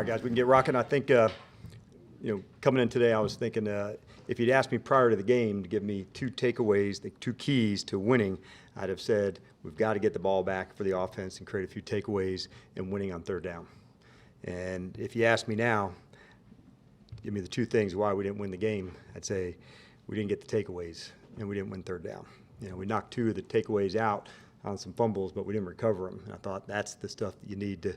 right, guys, we can get rocking. I think, coming in today, I was thinking if you'd asked me prior to the game to give me two takeaways, the two keys to winning, I'd have said we've got to get the ball back for the offense and create a few takeaways and winning on third down. And if you ask me now, give me the two things why we didn't win the game, I'd say we didn't get the takeaways and we didn't win third down. We knocked two of the takeaways out on some fumbles, but we didn't recover them. And I thought that's the stuff that you need to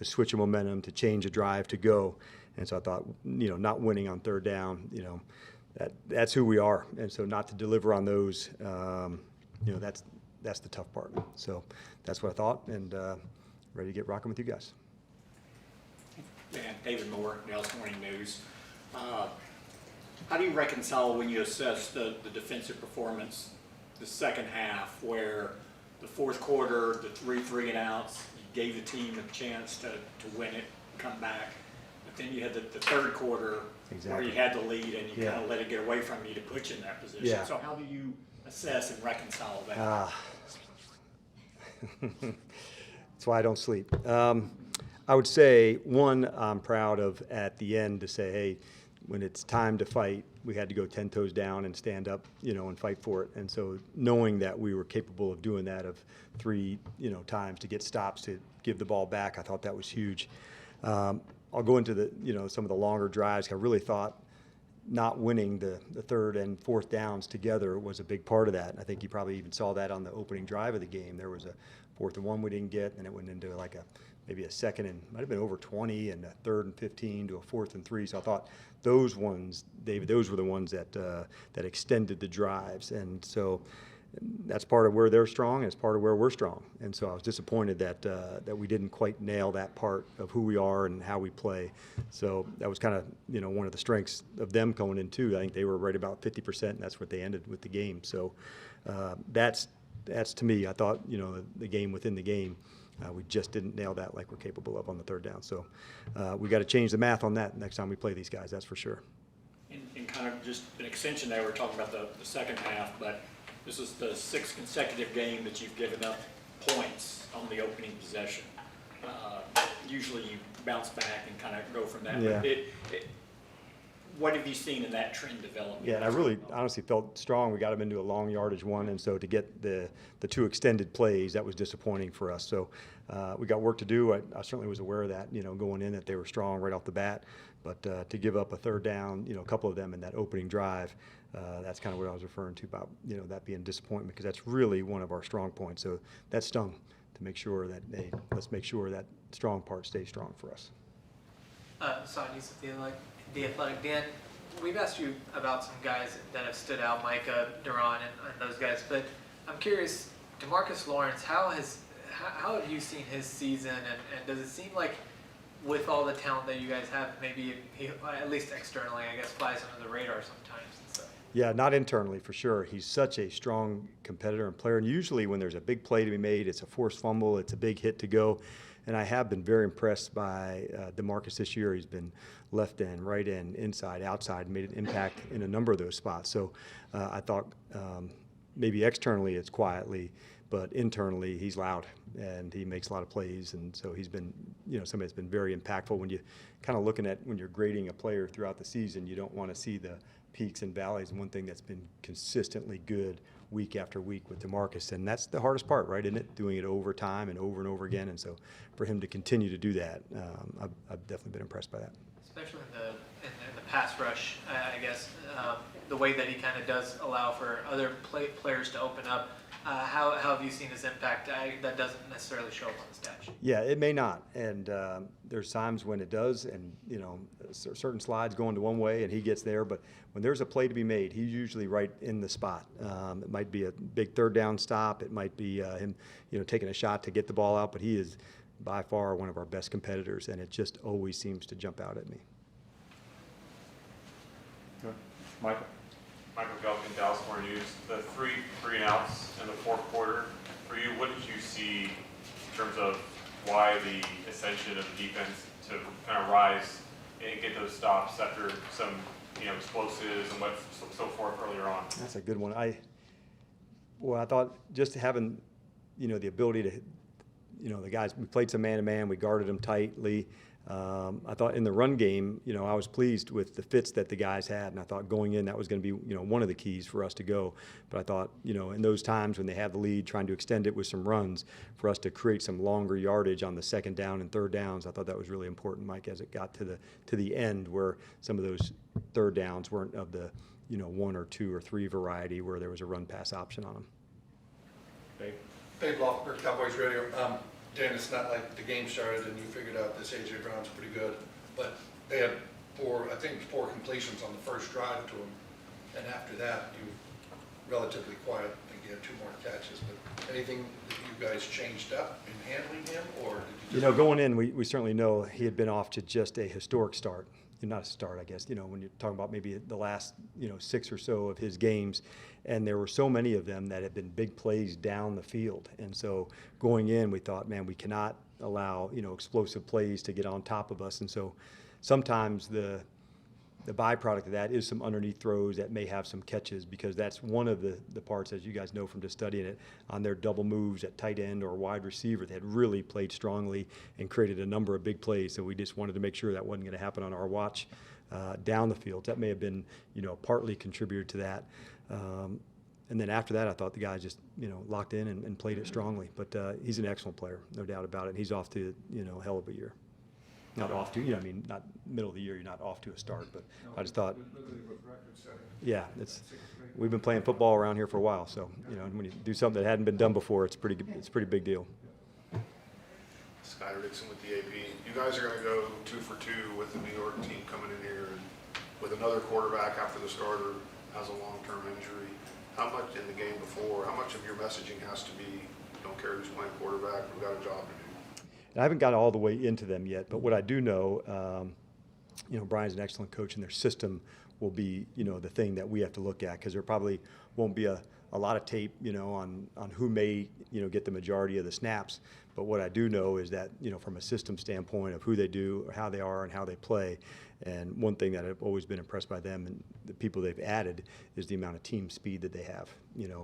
switch a momentum, to change a drive, to go. And so I thought, not winning on third down, that's who we are. And so not to deliver on those, that's the tough part. So that's what I thought, and ready to get rocking with you guys. Dan, David Moore, Dallas Morning News. How do you reconcile when you assess the defensive performance, the second half, where the fourth quarter, the three and outs, you gave the team a chance to win it, come back, but then you had the third quarter where you had the lead and you kind of let it get away from you to put you in that position. Yeah. So how do you assess and reconcile that? That's why I don't sleep. I would say, one, I'm proud of at the end to say, hey, when it's time to fight, we had to go 10 toes down and stand up, and fight for it. And so knowing that we were capable of doing that, of three, times to get stops to give the ball back, I thought that was huge. I'll go into the, some of the longer drives. I really thought not winning the third and fourth downs together was a big part of that. I think you probably even saw that on the opening drive of the game. There was a 4th and 1 we didn't get, and it went into like maybe a second and might have been over 20, and a 3rd and 15 to a 4th and 3. So I thought those ones, David, those were the ones that extended the drives. And so that's part of where they're strong, and it's part of where we're strong. And so I was disappointed that we didn't quite nail that part of who we are and how we play. So that was kind of, one of the strengths of them going in too. I think they were right about 50%, and that's what they ended with the game. So that's to me, I thought, the game within the game. We just didn't nail that like we're capable of on the third down. So we got to change the math on that next time we play these guys, that's for sure. And kind of just an extension there, we're talking about the second half, but this is the 6th consecutive game that you've given up points on the opening possession. Usually you bounce back and kind of go from that. Yeah. But what have you seen in that trend develop? Yeah, and I really honestly felt strong. We got them into a long yardage one, and so to get the two extended plays, that was disappointing for us. So we got work to do. I certainly was aware of that, going in, that they were strong right off the bat. But to give up a third down, a couple of them in that opening drive, that's kind of what I was referring to about, that being disappointment, because that's really one of our strong points. So that stung, to make sure that, hey, let's make sure that strong part stays strong for us. Sonny's The Athletic. Dan, we've asked you about some guys that have stood out, Micah, Duran, and those guys, but I'm curious, DeMarcus Lawrence, how have you seen his season, and does it seem like with all the talent that you guys have, maybe he, at least externally, I guess, flies under the radar sometimes and stuff? Yeah, not internally, for sure. He's such a strong competitor and player, and usually when there's a big play to be made, it's a forced fumble, it's a big hit to go. And I have been very impressed by DeMarcus this year. He's been left end, right end, inside, outside, made an impact in a number of those spots. So I thought maybe externally it's quietly, but internally he's loud and he makes a lot of plays. And so he's been, somebody that's been very impactful. When you kind of looking at, when you're grading a player throughout the season, you don't want to see the peaks and valleys. And one thing that's been consistently good week after week with DeMarcus, and that's the hardest part, right, isn't it? Doing it over time and over again, and so for him to continue to do that, I've definitely been impressed by that. Especially in the pass rush, I guess, the way that he kind of does allow for other players to open up. How have you seen his impact? That doesn't necessarily show up on the stat sheet. Yeah, it may not, and there's times when it does, and certain slides going to one way and he gets there, but when there's a play to be made, he's usually right in the spot. It might be a big third down stop, it might be him taking a shot to get the ball out, but he is by far one of our best competitors, and it just always seems to jump out at me. Good. Michael Galkin, Dallas Morning News. The three and outs in the fourth quarter, for you, what did you see in terms of why the ascension of the defense to kind of rise and get those stops after some explosives and so forth earlier on? That's a good one. I thought just having the ability to, the guys, we played some man-to-man, we guarded them tightly. I thought in the run game, I was pleased with the fits that the guys had, and I thought going in that was going to be, one of the keys for us to go. But I thought, in those times when they had the lead, trying to extend it with some runs, for us to create some longer yardage on the second down and third downs, I thought that was really important, Mike, as it got to the end where some of those third downs weren't of the, 1 or 2 or 3 variety where there was a run pass option on them. Dave Loffberg, Cowboys Radio. Dan, it's not like the game started and you figured out this A.J. Brown's pretty good, but they had four completions on the first drive to him, and after that, you relatively quiet. I think you had 2 more catches, but anything that you guys changed up in handling him, or did you just... Going in, we certainly know he had been off to just a historic start. Not a start, I guess, when you're talking about maybe the last, 6 or so of his games. And there were so many of them that had been big plays down the field. And so going in, we thought, man, we cannot allow, explosive plays to get on top of us. And so sometimes the byproduct of that is some underneath throws that may have some catches, because that's one of the parts, as you guys know from just studying it, on their double moves at tight end or wide receiver. They had really played strongly and created a number of big plays. So we just wanted to make sure that wasn't going to happen on our watch down the field. That may have been, partly contributed to that. And then after that, I thought the guys just, locked in and played it strongly. But he's an excellent player, no doubt about it. And he's off to, a hell of a year. Not off to, not middle of the year, you're not off to a start, but I just thought, yeah, we've been playing football around here for a while, so, when you do something that hadn't been done before, it's a pretty big deal. Skyler Dixon with the AP. You guys are going to go 2 for 2 with the New York team coming in here, and with another quarterback after the starter has a long-term injury. How much in the game before, how much of your messaging has to be, don't care who's playing quarterback, we've got a job to do? I haven't got all the way into them yet, but what I do know, Brian's an excellent coach, and their system will be, the thing that we have to look at, because there probably won't be a lot of tape, on who may, get the majority of the snaps. But what I do know is that, from a system standpoint of who they do, or how they are, and how they play, and one thing that I've always been impressed by them and the people they've added is the amount of team speed that they have,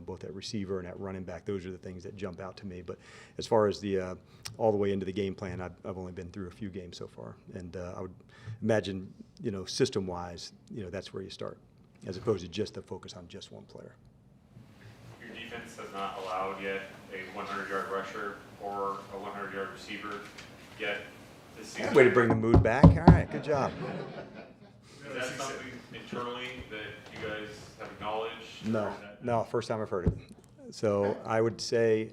both at receiver and at running back. Those are the things that jump out to me. But as far as the all the way into the game plan, I've only been through a few games so far. And I would imagine, system-wise, that's where you start, as opposed to just the focus on just one player. Your defense has not allowed yet a 100-yard rusher or a 100-yard receiver yet this season. Way to bring the mood back. All right, good job. Is that something internally that you guys have acknowledged? No, first time I've heard it. So I would say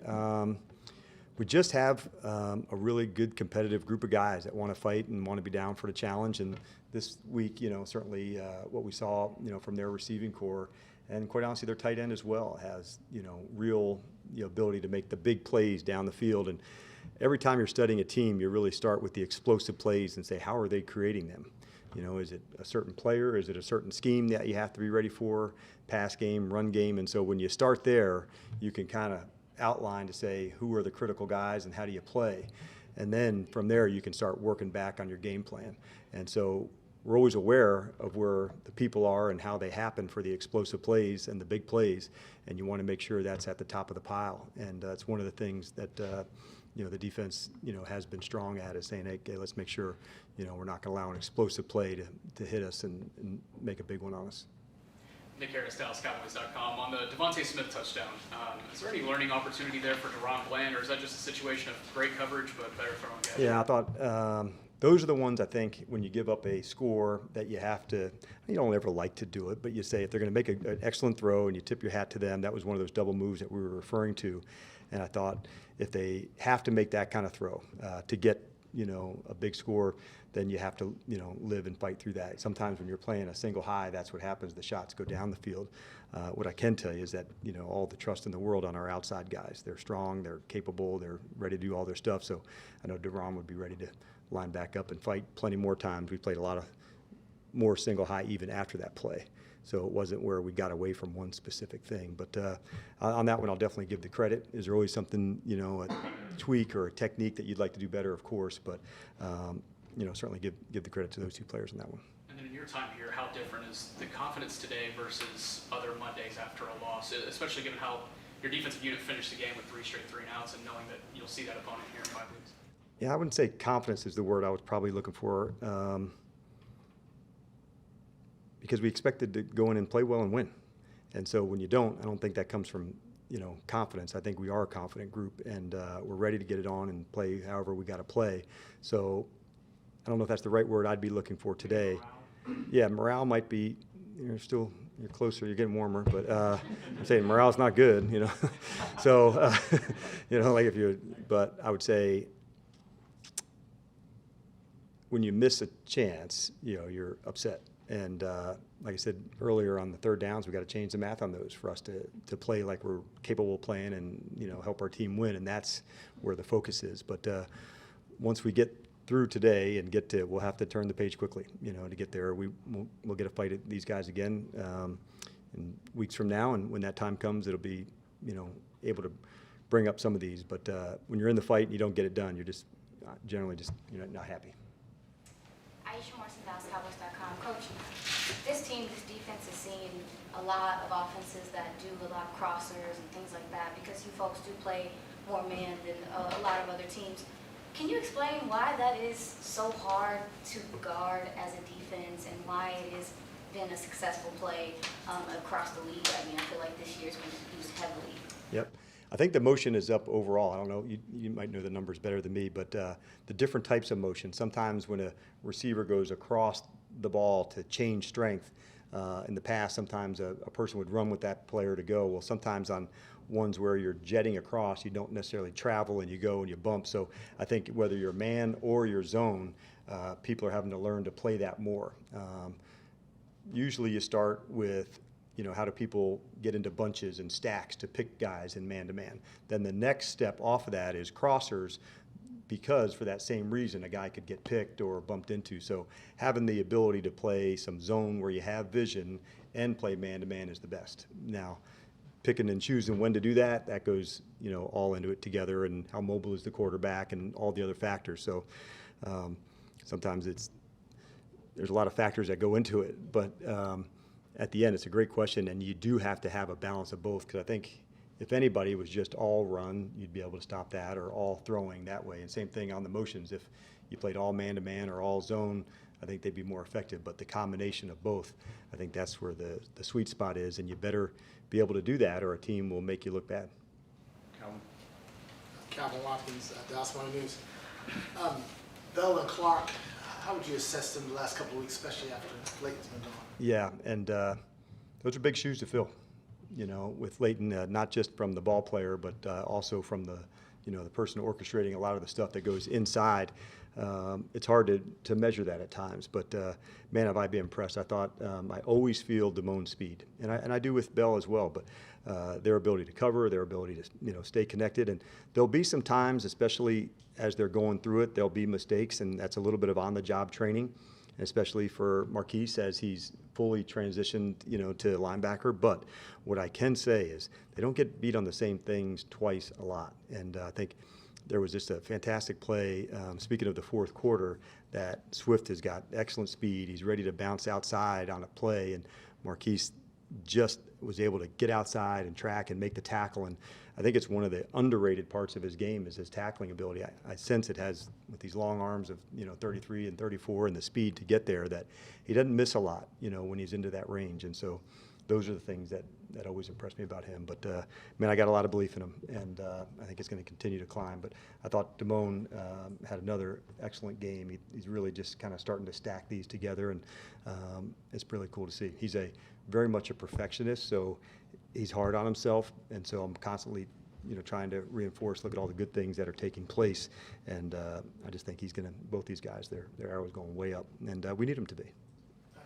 we just have a really good competitive group of guys that want to fight and want to be down for the challenge. And this week, certainly what we saw, from their receiving core, and quite honestly, their tight end as well has, real ability to make the big plays down the field. And every time you're studying a team, you really start with the explosive plays and say, how are they creating them? Is it a certain player? Is it a certain scheme that you have to be ready for? Pass game, run game. And so when you start there, you can kind of outline to say who are the critical guys and how do you play. And then from there, you can start working back on your game plan. And so we're always aware of where the people are and how they happen for the explosive plays and the big plays. And you want to make sure that's at the top of the pile. And it's one of the things that the defense, has been strong at, is saying, hey, let's make sure, we're not going to allow an explosive play to hit us and make a big one on us. Nick Harris, DallasCowboys.com. On the Devontae Smith touchdown, is there any learning opportunity there for Deron Bland, or is that just a situation of great coverage but better throwing guys? Yeah, I thought those are the ones, I think, when you give up a score that you have to, you don't ever like to do it, but you say if they're going to make an excellent throw and you tip your hat to them, that was one of those double moves that we were referring to. And I thought if they have to make that kind of throw to get, a big score, then you have to, live and fight through that. Sometimes when you're playing a single high, that's what happens. The shots go down the field. What I can tell you is that, all the trust in the world on our outside guys. They're strong, they're capable, they're ready to do all their stuff. So I know Deron would be ready to line back up and fight plenty more times. We played a lot of more single high even after that play. So it wasn't where we got away from one specific thing. But on that one, I'll definitely give the credit. Is there always something, a tweak or a technique that you'd like to do better? Of course, but certainly give the credit to those two players on that one. And then in your time here, how different is the confidence today versus other Mondays after a loss, especially given how your defensive unit finished the game with 3 straight 3-and-outs and knowing that you'll see that opponent here in 5 weeks? Yeah, I wouldn't say confidence is the word I was probably looking for, because we expected to go in and play well and win. And so when you don't, I don't think that comes from, confidence. I think we are a confident group, and we're ready to get it on and play however we got to play. So I don't know if that's the right word I'd be looking for today. Yeah, morale might be, you're closer, you're getting warmer, but I'm saying morale's not good, So, but I would say when you miss a chance, you're upset. And like I said earlier, on the third downs, we got to change the math on those for us to play like we're capable of playing and, help our team win. And that's where the focus is. But once we get through today and we'll have to turn the page quickly, to get there. We'll get a fight at these guys again in weeks from now. And when that time comes, it'll be, able to bring up some of these. But when you're in the fight and you don't get it done, you're just generally not happy. DallasCowboys.com. Coach, this defense is seeing a lot of offenses that do a lot of crossers and things like that because you folks do play more man than a lot of other teams. Can you explain why that is so hard to guard as a defense and why it has been a successful play across the league? I mean, I feel like this year's been used heavily. Yep. I think the motion is up overall. I don't know, you might know the numbers better than me, but the different types of motion. Sometimes when a receiver goes across the ball to change strength, in the past, sometimes a person would run with that player to go. Well, sometimes on ones where you're jetting across, you don't necessarily travel and you go and you bump. So I think whether you're man or you're zone, people are having to learn to play that more. Usually you start with how do people get into bunches and stacks to pick guys in man-to-man. Then the next step off of that is crossers, because for that same reason, a guy could get picked or bumped into. So having the ability to play some zone where you have vision and play man-to-man is the best. Now, picking and choosing when to do that, that goes, all into it together, and how mobile is the quarterback and all the other factors. So sometimes there's a lot of factors that go into it, but at the end, it's a great question, and you do have to have a balance of both, because I think if anybody was just all run, you'd be able to stop that, or all throwing that way. And same thing on the motions. If you played all man-to-man or all zone, I think they'd be more effective. But the combination of both, I think that's where the sweet spot is, and you better be able to do that, or a team will make you look bad. Calvin Watkins, Dallas Morning News. Bell and Clark, how would you assess them the last couple of weeks, especially after Layton's been gone? Yeah, and those are big shoes to fill, with Layton, not just from the ball player, but also from the person orchestrating a lot of the stuff that goes inside. It's hard to measure that at times, but man, have I been impressed. I thought I always feel Damone's speed, and I do with Bell as well, but their ability to cover, their ability to stay connected, and there'll be some times, especially as they're going through it, there'll be mistakes, and that's a little bit of on-the-job training, especially for Marquise as he's fully transitioned, to linebacker. But what I can say is they don't get beat on the same things twice a lot. And I think there was just a fantastic play, speaking of the fourth quarter, that Swift has got excellent speed. He's ready to bounce outside on a play, and Marquise just was able to get outside and track and make the tackle. And I think it's one of the underrated parts of his game is his tackling ability. I sense it has, with these long arms of 33 and 34 and the speed to get there, that he doesn't miss a lot when he's into that range. And so those are the things that always impressed me about him. But man, I got a lot of belief in him, and I think it's going to continue to climb. But I thought Damone had another excellent game. He's really just kind of starting to stack these together, and it's really cool to see. He's very much a perfectionist, so he's hard on himself, and so I'm constantly trying to reinforce, look at all the good things that are taking place, and I just think he's going to, both these guys, their arrow's going way up, and we need him to be.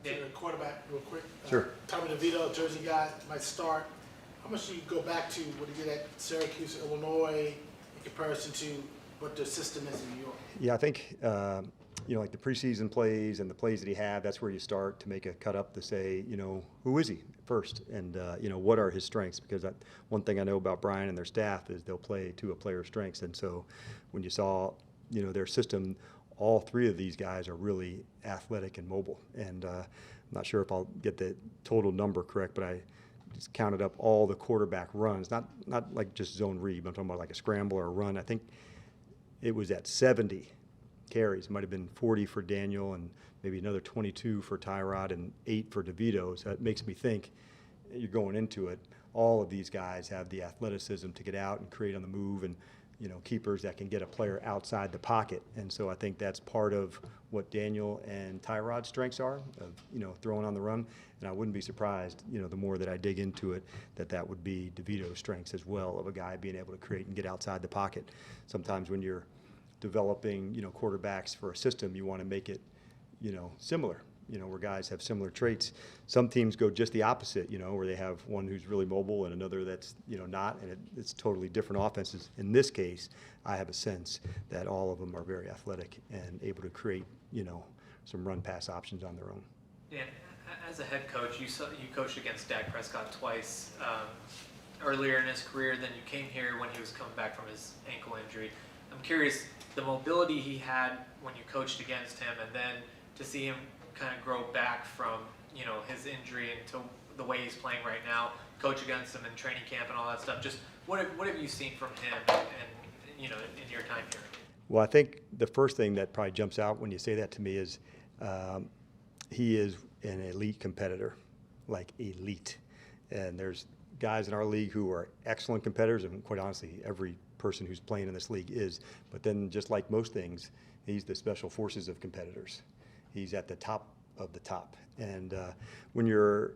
To the quarterback, real quick. Sure. Tommy DeVito, Jersey guy, might start. How much do you go back to what he did at Syracuse, Illinois, in comparison to what the system is in New York? Yeah, I think like the preseason plays and the plays that he had, that's where you start to make a cut up to say, who is he first, and what are his strengths? Because one thing I know about Brian and their staff is they'll play to a player's strengths, and so when you saw their system, all three of these guys are really athletic and mobile. And I'm not sure if I'll get the total number correct, but I just counted up all the quarterback runs, not like just zone read, but I'm talking about like a scramble or a run. I think it was at 70 carries. It might have been 40 for Daniel and maybe another 22 for Tyrod and 8 for DeVito. So it makes me think you're going into it. All of these guys have the athleticism to get out and create on the move, and keepers that can get a player outside the pocket. And so I think that's part of what Daniel and Tyrod's strengths are, of throwing on the run. And I wouldn't be surprised, the more that I dig into it, that would be DeVito's strengths as well, of a guy being able to create and get outside the pocket. Sometimes when you're developing, quarterbacks for a system, you want to make it, similar. Where guys have similar traits. Some teams go just the opposite, where they have one who's really mobile and another that's, not, and it's totally different offenses. In this case, I have a sense that all of them are very athletic and able to create, some run-pass options on their own. Yeah, as a head coach, you coached against Dak Prescott twice earlier in his career. Then you came here when he was coming back from his ankle injury. I'm curious, the mobility he had when you coached against him, and then to see him kind of grow back from his injury into the way he's playing right now, coach against him in training camp and all that stuff. Just what have you seen from him and in your time here? Well, I think the first thing that probably jumps out when you say that to me is he is an elite competitor, like elite. And there's guys in our league who are excellent competitors, and quite honestly, every person who's playing in this league is. But then, just like most things, he's the special forces of competitors. He's at the top of the top. And when you're,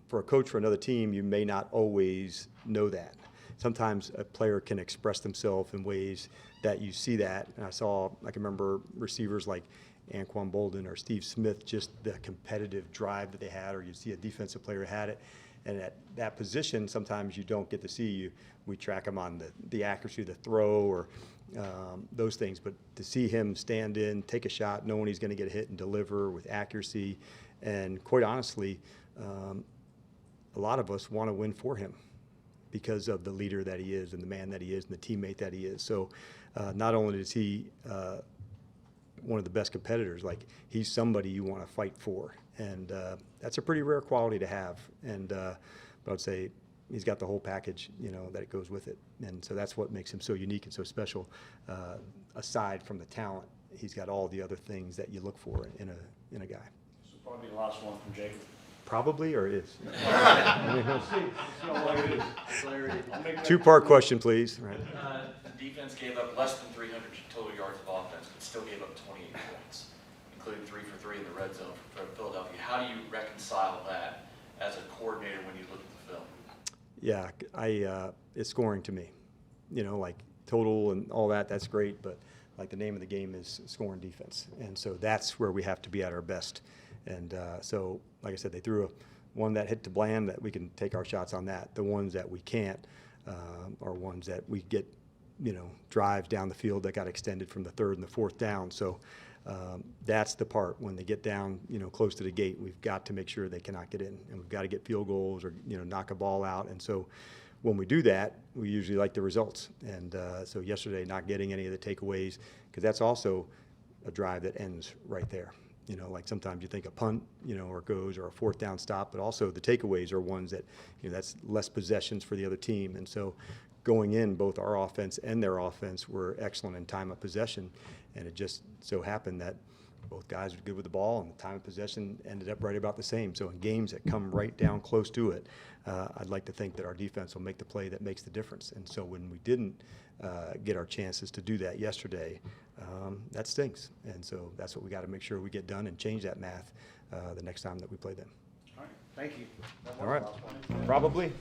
for a coach for another team, you may not always know that. Sometimes a player can express themselves in ways that you see that. And I can remember receivers like Anquan Bolden or Steve Smith, just the competitive drive that they had, or you see a defensive player had it. And at that position, sometimes you don't get to see. We track him on the accuracy of the throw or those things. But to see him stand in, take a shot, knowing he's going to get a hit and deliver with accuracy, and quite honestly, a lot of us want to win for him because of the leader that he is and the man that he is and the teammate that he is. So not only is he one of the best competitors, like he's somebody you want to fight for. And that's a pretty rare quality to have. And but I'd say he's got the whole package, that it goes with it. And so that's what makes him so unique and so special. Aside from the talent, he's got all the other things that you look for in a guy. This will probably be the last one from Jacob. Probably, or is? We'll see how long it is. Clarity. Two-part question, please. Right. The defense gave up less than 300 total yards of offense, but still gave up 28 points, including 3 for 3 in the red zone for Philadelphia. How do you reconcile that as a coordinator when you look at the film? Yeah, it's scoring to me. Like total and all that, that's great, but like the name of the game is scoring defense. And so that's where we have to be at our best. And so, like I said, they threw one that hit to Bland that we can take our shots on that. The ones that we can't are ones that we get, drives down the field that got extended from the third and the fourth down. So that's the part when they get down, close to the gate, we've got to make sure they cannot get in, and we've got to get field goals or, knock a ball out. And so when we do that, we usually like the results. And so yesterday, not getting any of the takeaways, because that's also a drive that ends right there. Like sometimes you think a punt, or goes, or a fourth down stop, but also the takeaways are ones that, that's less possessions for the other team. And so going in, both our offense and their offense were excellent in time of possession. And it just so happened that both guys were good with the ball, and the time of possession ended up right about the same. So in games that come right down close to it, I'd like to think that our defense will make the play that makes the difference. And so when we didn't get our chances to do that yesterday, that stinks. And so that's what we got to make sure we get done and change that math the next time that we play them. All right, thank you. All right, probably.